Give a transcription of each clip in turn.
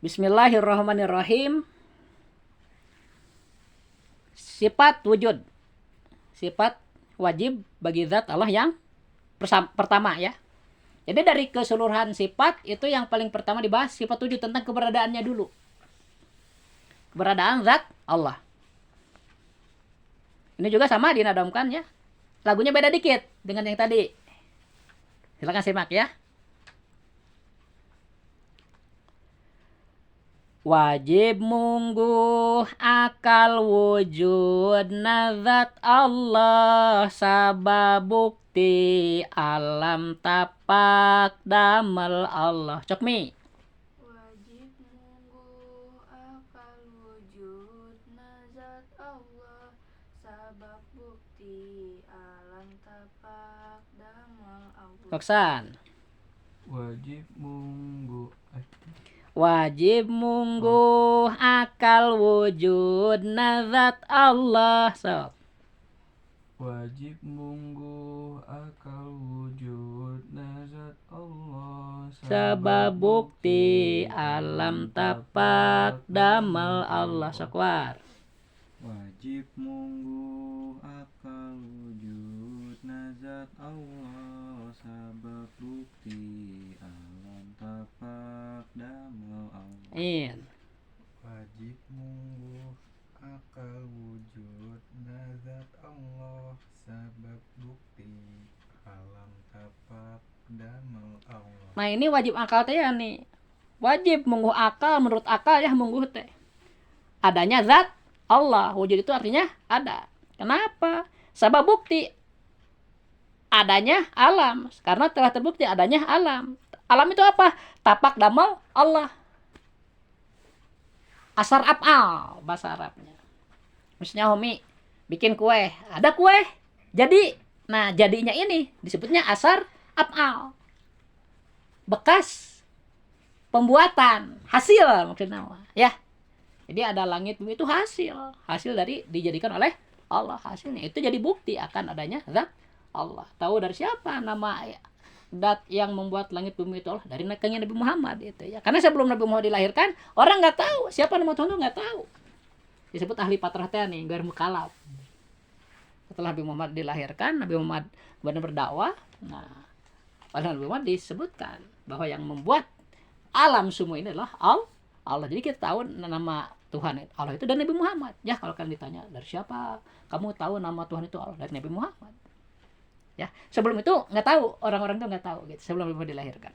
Bismillahirrahmanirrahim. Sifat wujud. Sifat wajib bagi zat Allah yang pertama ya. Jadi dari keseluruhan sifat itu yang paling pertama dibahas sifat wujud tentang keberadaannya dulu. Keberadaan zat Allah. Ini juga sama dinadamkan ya. Lagunya beda dikit dengan yang tadi. Silakan simak ya. Wajib mungguh akal wujud nazat Allah sabab bukti alam tapak damel Allah. Cok mi. Wajib mungguh akal wujud nazat Allah sabab bukti alam tapak damel Allah. Koksan. Wajib munggu Wajib mungguh akal wujud nazat Allah. Sok. Wajib munggu akal wujud nazat Allah Sebab bukti alam tapak damel Allah. Sokwar. Wajib munggu akal wujud nazat Allah sabab bukti alam tapak damel Allah. In. Wajib munggu akal wujud nazat Allah sabab bukti alam tapak damel Allah. Nah ini wajib akal teh ya nih. Wajib mungguh akal menurut akal ya mungguh teh. Adanya zat Allah. Wujud itu artinya ada. Kenapa? Sebab bukti adanya alam. Karena telah terbukti adanya alam. Alam itu apa? Tapak damel Allah. Asar af'al bahasa Arabnya. Misalnya homi bikin kue, ada kue jadi. Nah, jadinya ini disebutnya asar af'al. Bekas pembuatan, hasil maksudnya ya. Jadi ada langit bumi itu hasil dari dijadikan oleh Allah. Hasilnya itu jadi bukti akan adanya zat Allah. Tahu dari siapa nama zat yang membuat langit bumi itu Allah? Dari nekengnya Nabi Muhammad itu ya. Karena sebelum Nabi Muhammad dilahirkan, orang nggak tahu siapa nama Tuhan itu nggak tahu. Disebut ahli patrah teh nih, gair mukalaf. Setelah Nabi Muhammad dilahirkan, Nabi Muhammad kemudian berdakwah. Nah, pada Nabi Muhammad disebutkan bahwa yang membuat alam semua ini adalah Allah. Jadi kita tahu nama Tuhan Allah itu dari Nabi Muhammad. Ya, kalau kalian ditanya dari siapa kamu tahu nama Tuhan itu Allah? Dari Nabi Muhammad. Ya, sebelum itu nggak tahu, orang-orang itu nggak tahu gitu sebelum Nabi Muhammad dilahirkan.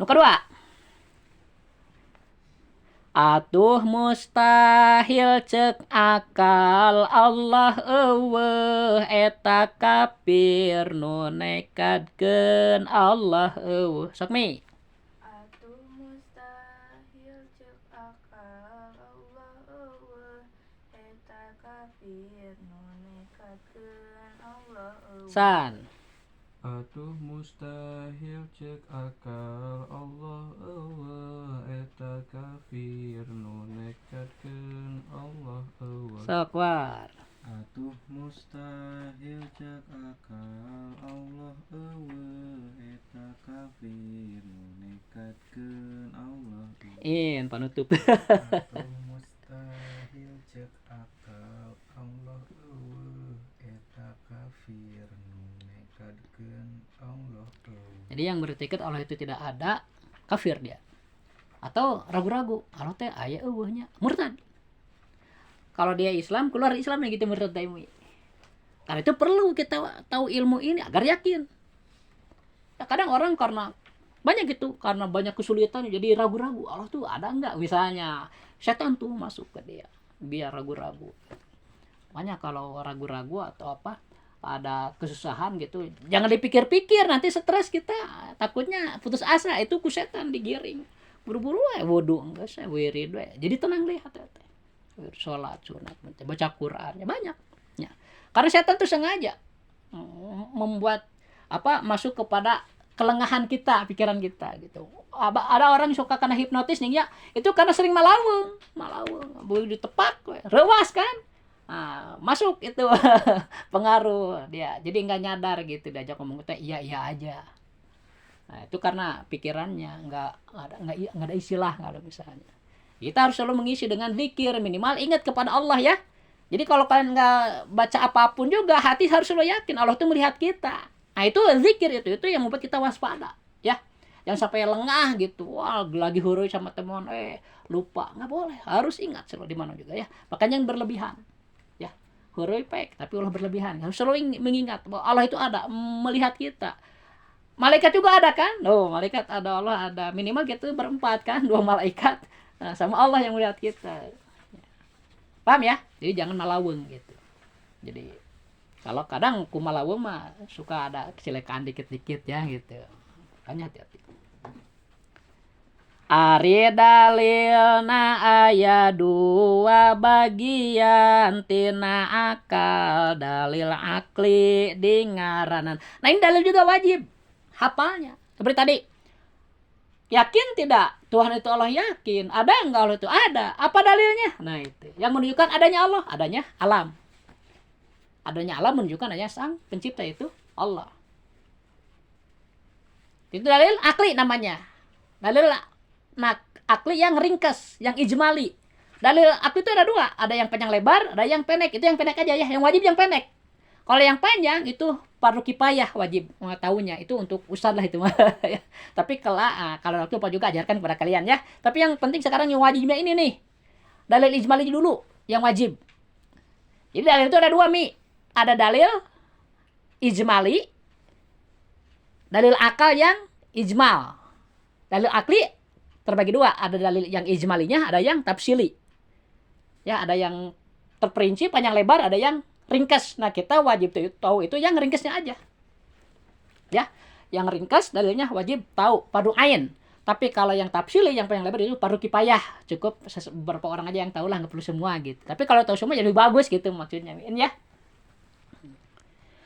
Yang kedua, atuh mustahil cek akal Allah eueuh eta kafir nu nekadkeun Allah eueuh. Sok mi. Atuh mustahil cek akal Allah eueuh eta kafir nu nekadkeun Allah eueuh. San. Atuh mustahil cek akal Allah eueuh eta kafir nu nekadkeun Allah eueuh. Sok war. Atuh mustahil cek akal Allah eueuh eta kafir nu nekadkeun Allah eueuh. In panutup. Atuh mustahil cek akal Allah eueuh eta kafir nu nekadkeun Allah eueuh. Jadi yang bertekad Allah itu tidak ada, kafir dia. Atau ragu-ragu, Allah teh aya eueuhnya, murtad. Kalau dia Islam, keluar Islamnya gitu murtad teh. Karena itu perlu kita tahu ilmu ini agar yakin. Ya, kadang orang karena banyak gitu, karena banyak kesulitan jadi ragu-ragu, Allah tuh ada enggak? Misalnya setan tuh masuk ke dia, biar ragu-ragu. Makanya kalau ragu-ragu atau apa, ada kesusahan gitu, jangan dipikir-pikir, nanti stres kita, takutnya putus asa, itu ku setan digiring. Buru-buru wudu enggak saya wirid we. Jadi tenang deh hati. Sholat sunat, baca Quran, ya banyak. Ya. Karena setan tuh sengaja membuat masuk kepada kelengahan kita, pikiran kita gitu. Ada orang suka kena hipnotis nih ya, itu karena sering malaweng, boleh ditepak, rewas kan. Nah, masuk itu pengaruh dia. Jadi nggak nyadar gitu, diajak ngomong kita iya aja. Nah, itu karena pikirannya nggak ada istilah kalau misalnya. Kita harus selalu mengisi dengan zikir, minimal ingat kepada Allah ya. Jadi kalau kalian nggak baca apapun juga, hati harus selalu yakin Allah itu melihat kita. Nah itu zikir itu yang membuat kita waspada ya. Jangan sampai lengah gitu. Wah, lagi huruf sama teman, lupa. Nggak boleh. Harus ingat selalu di mana juga ya. Makanya yang berlebihan. Ya, huruf baik, tapi Allah berlebihan. Harus selalu mengingat bahwa Allah itu ada melihat kita. Malaikat juga ada kan? Malaikat ada, Allah ada. Minimal gitu berempat kan, 2 malaikat. Nah, sama Allah yang melihat kita. Paham ya? Jadi jangan malaweng gitu. Jadi kalau kadang kumalaweng mah suka ada kecelakaan dikit-dikit ya gitu. Makanya hati-hati. Ari dalilna aya 2 bagian tina akal, dalil akli di ngaranan. Nah ini dalil juga wajib hafalnya. Seperti tadi, yakin tidak Tuhan itu Allah? Yakin. Ada enggak Allah itu? Ada. Apa dalilnya? Nah itu yang menunjukkan adanya Allah, adanya alam. Adanya alam menunjukkan adanya sang pencipta, itu Allah. Itu dalil akli namanya. Dalil akli yang ringkas, yang ijmali. Dalil akli itu ada 2, ada yang panjang lebar, ada yang pendek. Itu yang pendek aja ya, yang wajib yang pendek. Kalau yang panjang itu fardu kifayah, wajib mengetahuinya. Itu untuk ustaz lah itu mah. Tapi kalau waktu Pak juga ajarkan kepada kalian ya. Tapi yang penting sekarang yang wajibnya ini nih. Dalil ijmali dulu, yang wajib. Jadi dalil itu ada 2 Mi. Ada dalil ijmali, dalil akal yang ijmal. Dalil akli terbagi 2, ada dalil yang ijmalinya, ada yang tafsili. Ya, ada yang terperinci panjang lebar, ada yang ringkas. Nah, kita wajib tahu itu yang ringkasnya aja. Ya, yang ringkas dalilnya wajib tahu, fardu ain. Tapi kalau yang tafsili yang panjang lebar itu fardu kifayah. Cukup beberapa orang aja yang tahu lah, nggak perlu semua gitu. Tapi kalau tahu semua jadi bagus gitu maksudnya, ya.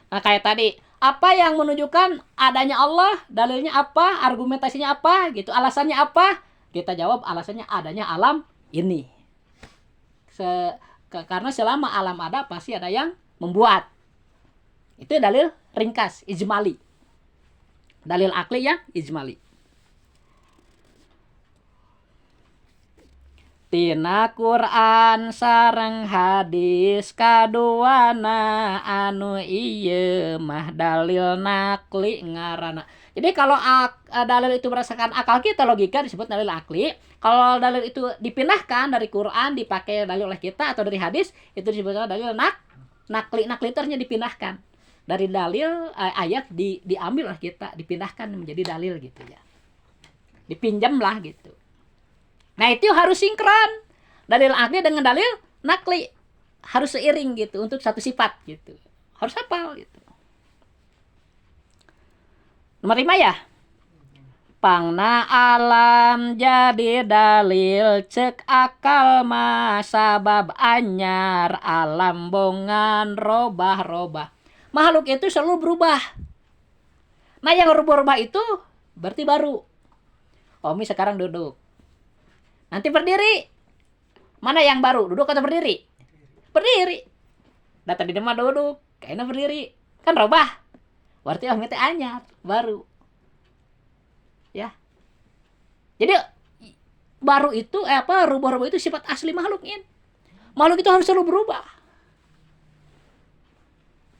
Nah, kayak tadi, apa yang menunjukkan adanya Allah, dalilnya apa, argumentasinya apa, gitu, alasannya apa? Kita jawab alasannya adanya alam ini. Karena selama alam ada, pasti ada yang membuat. Itu dalil ringkas, ijmali. Dalil akli yang ijmali. Tina Quran sareng hadis kaduana anu ieu mah dalil nakli ngarana. Jadi kalau dalil itu berdasarkan akal kita, logika, disebut dalil akli. Kalau dalil itu dipindahkan dari Quran dipakai dalil oleh kita atau dari hadis, itu disebut dalil nakli. Nakli itu artinya dipindahkan dari dalil ayat diambil oleh kita, dipindahkan menjadi dalil gitu ya. Dipinjam lah gitu. Nah itu harus sinkron. Dalil akli dengan dalil nakli harus seiring gitu untuk satu sifat gitu. Harus hafal gitu. Nomor 5 ya. Pangna alam jadi dalil cek akal mah sabab anyar alam bongan robah-robah. Makhluk itu selalu berubah. Nah yang berubah-ubah itu berarti baru. Omi sekarang duduk. Nanti berdiri. Mana yang baru? Duduk atau berdiri? Berdiri. Datang di depan duduk. Kayaknya berdiri. Kan robah. Berarti Om itu anyar. Baru. Ya. Jadi baru itu rubah-rubah itu sifat asli makhluknya. Makhluk itu harus selalu berubah.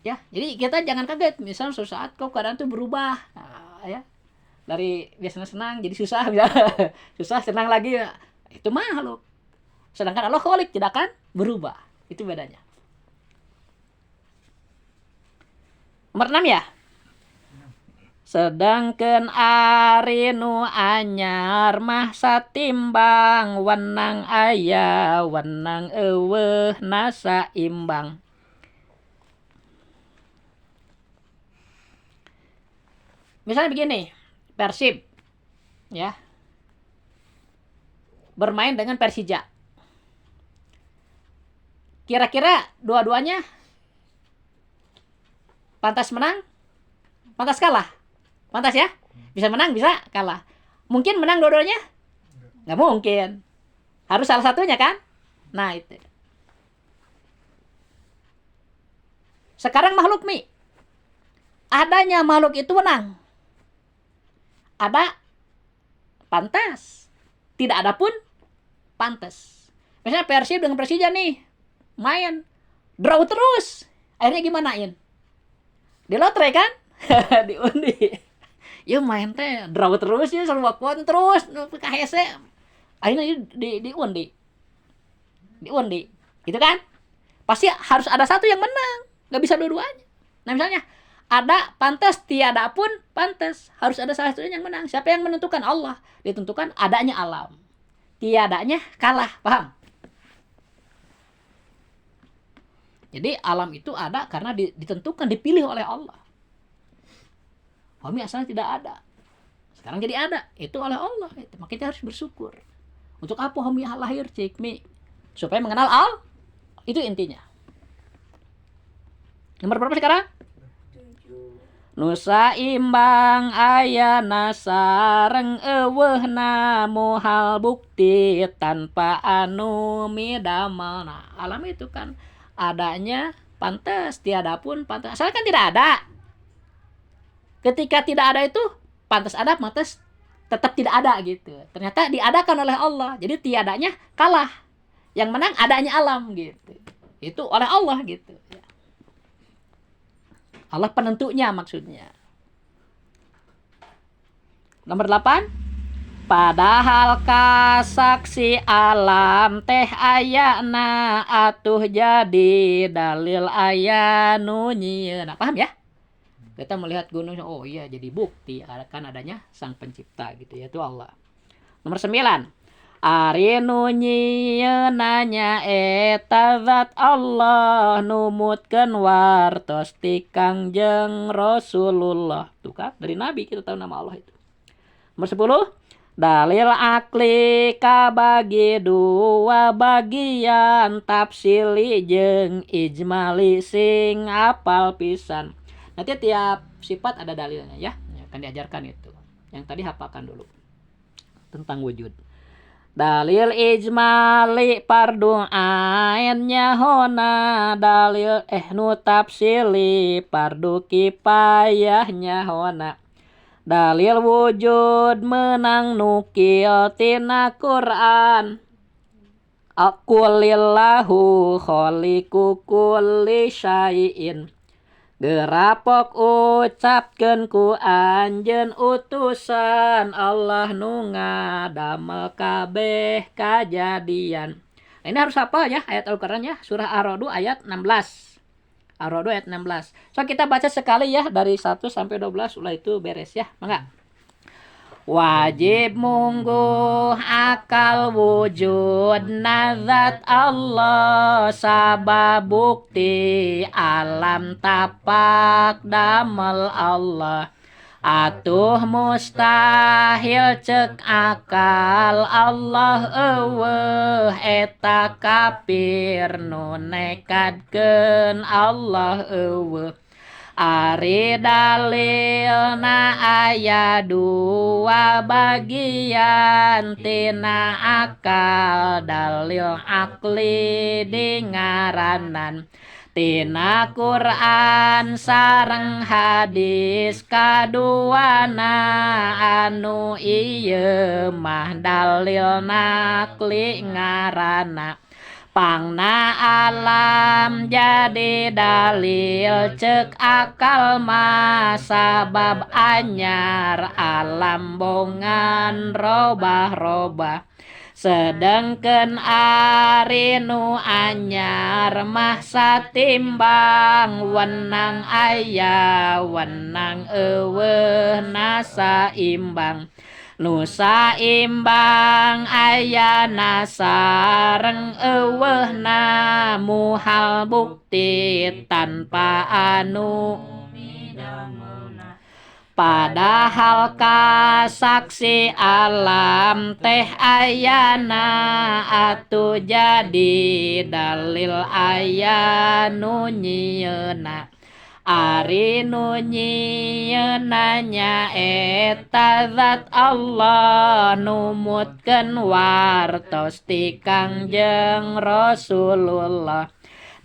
Ya. Jadi kita jangan kaget. Misal suatu saat kok keadaan itu berubah. Nah, ya. Dari biasanya senang jadi susah. Ya. Susah senang lagi. Itu makhluk. Sedangkan Allah khalik tidak akan berubah. Itu bedanya. Nomor 6 ya. Sedangkan ari nu anyar mah satimbang wenang aya wenang eueuh nasa imbang. Misalnya begini, Persib ya. Bermain dengan Persija. Kira-kira dua-duanya pantas menang? Pantas kalah? Pantas ya? Bisa menang, bisa kalah. Mungkin menang dua-duanya? Nggak mungkin. Harus salah satunya kan? Nah itu. Sekarang makhluk Mi. Adanya makhluk itu menang. ada pantas, tidak ada pun pantas. Misalnya Persib dengan Persija nih main draw terus, akhirnya gimana In? Di lotre kan? Diundi. Ya main teh draw terus ya, selalu wakon terus kahese. Akhirnya diundi. Gitu kan? Pasti harus ada satu yang menang, nggak bisa dua-duanya. Nah misalnya ada pantas, tiada pun pantas, harus ada salah satunya yang menang. Siapa yang menentukan? Allah. Ditentukan adanya alam, tiadanya kalah. Paham? Jadi alam itu ada karena ditentukan, dipilih oleh Allah. Homi asalnya tidak ada, sekarang jadi ada, itu oleh Allah. Maka kita harus bersyukur. Untuk apa homi lahir cik mi? Supaya mengenal Allah. Itu intinya. Nomor berapa sekarang? 7. Nusa imbang ayana sareng eueuhna moal bukti tanpa anu midamelna. Alam itu kan adanya pantas, tiada pun pantas. Asalkan tidak ada. Ketika tidak ada itu pantas ada, pantas tetap tidak ada gitu. Ternyata diadakan oleh Allah. Jadi tiadanya kalah. Yang menang adanya alam gitu. Itu oleh Allah gitu. Allah penentunya maksudnya. Nomor 8. Padahal kasaksi alam teh ayana atuh jadi dalil aya nu nyieun. Nah, paham ya? Kita melihat gunung, oh iya jadi bukti akan adanya sang pencipta gitu ya, itu Allah. Nomor 9. Ari nu nyieun nanya eta zat Allah numutkeun wartos ti Kangjeng Rasulullah. Tuh kan dari Nabi kita tahu nama Allah itu. Nomor 10. Dalil akli kabagi dua bagian tafsili jeung ijmali sing apal pisan. Nanti tiap sifat ada dalilnya ya. Akan diajarkan itu. Yang tadi hafalkan dulu tentang wujud. Dalil ijmali fardu ain nyahona, dalil nu tafsili fardu kifayah nyahona. Dalil wujud menang nukil tina Quran. Aqulillahu khaliqu kulli syai'in. Gerapok ucapkeun ku anjeun utusan Allah nu ngadamel kabeh kajadian. Nah, ini harus hafal ya ayat Al-Qur'an ya, surah Ar-Ra'd ayat 16. Ar-Ra'd ayat 16. So kita baca sekali ya dari 1 sampai 12, ulah itu beres ya. Mangga. Wajib mungguh akal wujud nazat Allah, sabab bukti alam tapak damel Allah. Atuh mustahil cek akal Allah eueuh, eta kafir nu nekadkeun Allah eueuh. Ari dalilna aya dua bagian tina akal, dalil akli dingaranan tina Quran sareng hadis kaduana, anu ieu mah dalilna akli ngaranna. Pangna alam jadi dalil cek akal mah, sabab anyar alam bongan robah-robah. Sedengkeun ari nu anyar mah satimbang, wenang aya wenang eueuh nasa imbang. Nu saimbang ayana sareng eueuhna, muhal bukti tanpa anu midamelna. Padahal kasaksi alam teh ayana atuh jadi dalil aya nu nyieuna. Ari nu nyieun nya eta zat Allah numutkeun wartos ti Kangjeng Rasulullah.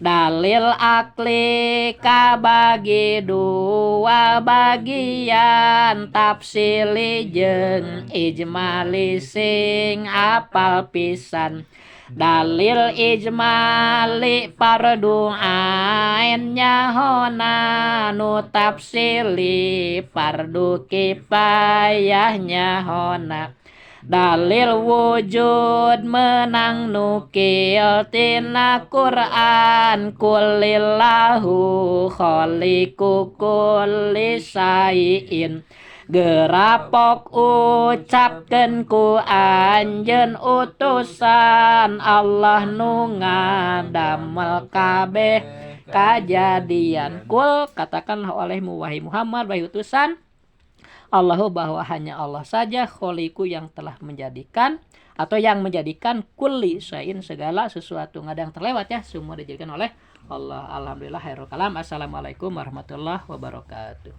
Dalil akli kabagi dua bagian, tafsili jeung ijmali sing apal pisan. Dalil ijmali fardu ain nyahona, nu tafsili fardu kifayah nyahona. Dalil wujud menang nukil tina Quran, kulillahu khaliqu kulli syai'in. Gerapok ucapkeun ku anjeun utusan Allah nu ngadamel kabeh kajadian. Kul, katakanlah olehmu wahai Muhammad, wahai utusan Allahu, bahwa hanya Allah saja kholiku yang telah menjadikan atau yang menjadikan kulli syai'in segala sesuatu. Nggak ada yang terlewat ya, semua dijadikan oleh Allah. Alhamdulillah khairul kalam. Assalamualaikum warahmatullahi wabarakatuh.